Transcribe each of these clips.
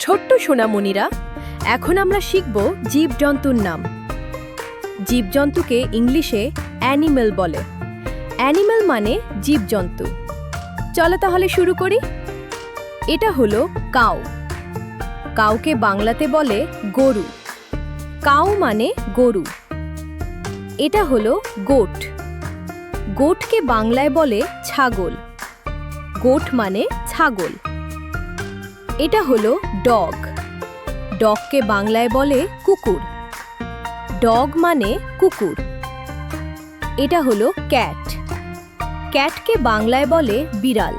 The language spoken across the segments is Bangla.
ছোট্ট সোনামণিরা, এখন আমরা শিখব জীবজন্তুর নাম। জীবজন্তুকে ইংলিশে অ্যানিমেল বলে। অ্যানিমেল মানে জীবজন্তু। চলো তাহলে শুরু করি। এটা হলো কাউ। কাউকে বাংলাতে বলে গরু। কাউ মানে গরু। এটা হলো গোট। গোটকে বাংলায় বলে ছাগল। গোট মানে ছাগল। এটা হলো ডগ। ডগকে বাংলায় বলে কুকুর। ডগ মানে কুকুর। এটা হলো ক্যাট। ক্যাটকে বাংলায় বলে বিড়াল।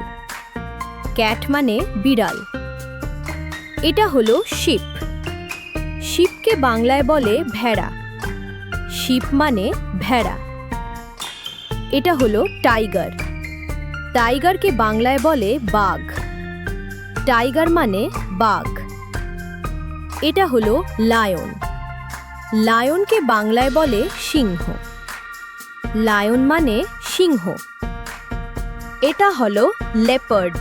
ক্যাট মানে বিড়াল। এটা হলো শিপ। শিপকে বাংলায় বলে ভেড়া। শিপ মানে ভেড়া। এটা হলো টাইগার। টাইগারকে বাংলায় বলে বাঘ। টাইগার মানে বাঘ। এটা হলো লায়ন। লায়নকে বাংলায় বলে সিংহ। লায়ন মানে সিংহ। এটা হলো লেপার্ড।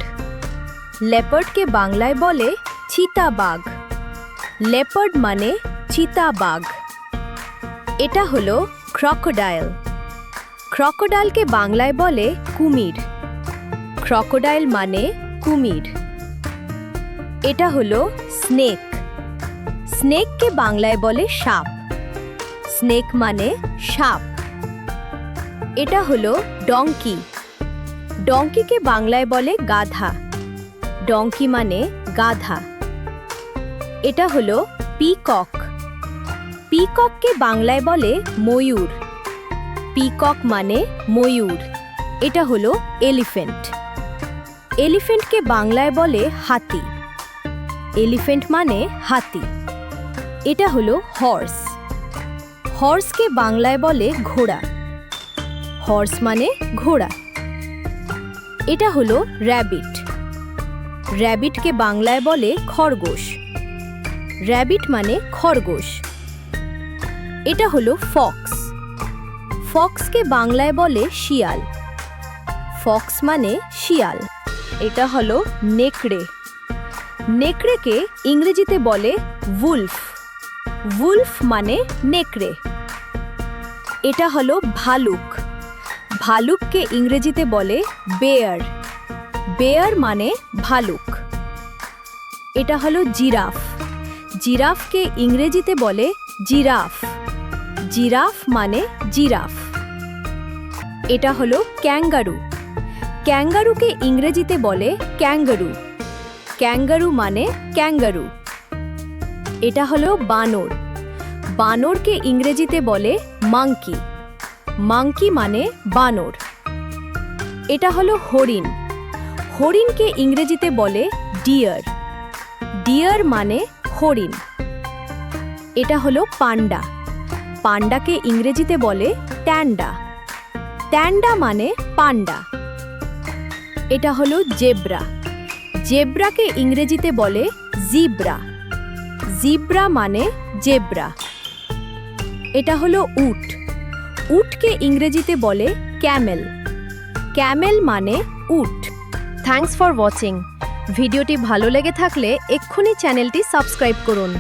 লেপার্ডকে বাংলায় বলে চিতাবাঘ। লেপার্ড মানে চিতাবাঘ। এটা হলো ক্রকোডাইল। ক্রকোডাইলকে বাংলায় বলে কুমির। ক্রকোডাইল মানে কুমির। এটা হলো স্নেক। স্নেককে বাংলায় বলে সাপ। স্নেক মানে সাপ। এটা হলো ডঙ্কি। ডঙ্কিকে বাংলায় বলে গাধা। ডঙ্কি মানে গাধা। এটা হলো পিকক। পিকককে বাংলায় বলে ময়ূর। পিকক মানে ময়ূর। এটা হলো এলিফ্যান্ট। এলিফ্যান্টকে বাংলায় বলে হাতি। এলিফ্যান্ট মানে হাতি। এটা হলো হর্স। হর্সকে বাংলায় বলে ঘোড়া। হর্স মানে ঘোড়া। এটা হলো র্যাবিট। র্যাবিটকে বাংলায় বলে খরগোশ। র্যাবিট মানে খরগোশ। এটা হলো ফক্স। ফক্সকে বাংলায় বলে শিয়াল। ফক্স মানে শিয়াল। এটা হলো নেকড়ে। নেকড়েকে ইংরেজিতে বলে উলফ। উলফ মানে নেকড়ে। এটা হলো ভালুক। ভালুককে ইংরেজিতে বলে বেয়ার। বেয়ার মানে ভালুক। এটা হলো জিরাফ। জিরাফকে ইংরেজিতে বলে জিরাফ। জিরাফ মানে জিরাফ। এটা হলো ক্যাঙ্গারু। ক্যাঙ্গারুকে ইংরেজিতে বলে ক্যাঙ্গারু। ক্যাঙ্গারু মানে ক্যাঙ্গারু। এটা হলো বানর। বানরকে ইংরেজিতে বলে মাংকি। মাংকি মানে বানর। এটা হলো হরিণ। হরিণকে ইংরেজিতে বলে ডিয়ার। ডিয়ার মানে হরিণ। এটা হলো পান্ডা। পান্ডাকে ইংরেজিতে বলে ট্যান্ডা। ট্যান্ডা মানে পান্ডা। এটা হলো জেব্রা। জেব্রাকে ইংরেজিতে বলে জিব্রা। জিব্রা মানে জেব্রা। এটা হলো উট। উটকে ইংরেজিতে বলে ক্যামেল। ক্যামেল মানে উট। Thanks for watching. ভিডিওটি ভালো লেগে থাকলে এক্ষুনি চ্যানেলটি সাবস্ক্রাইব করুন।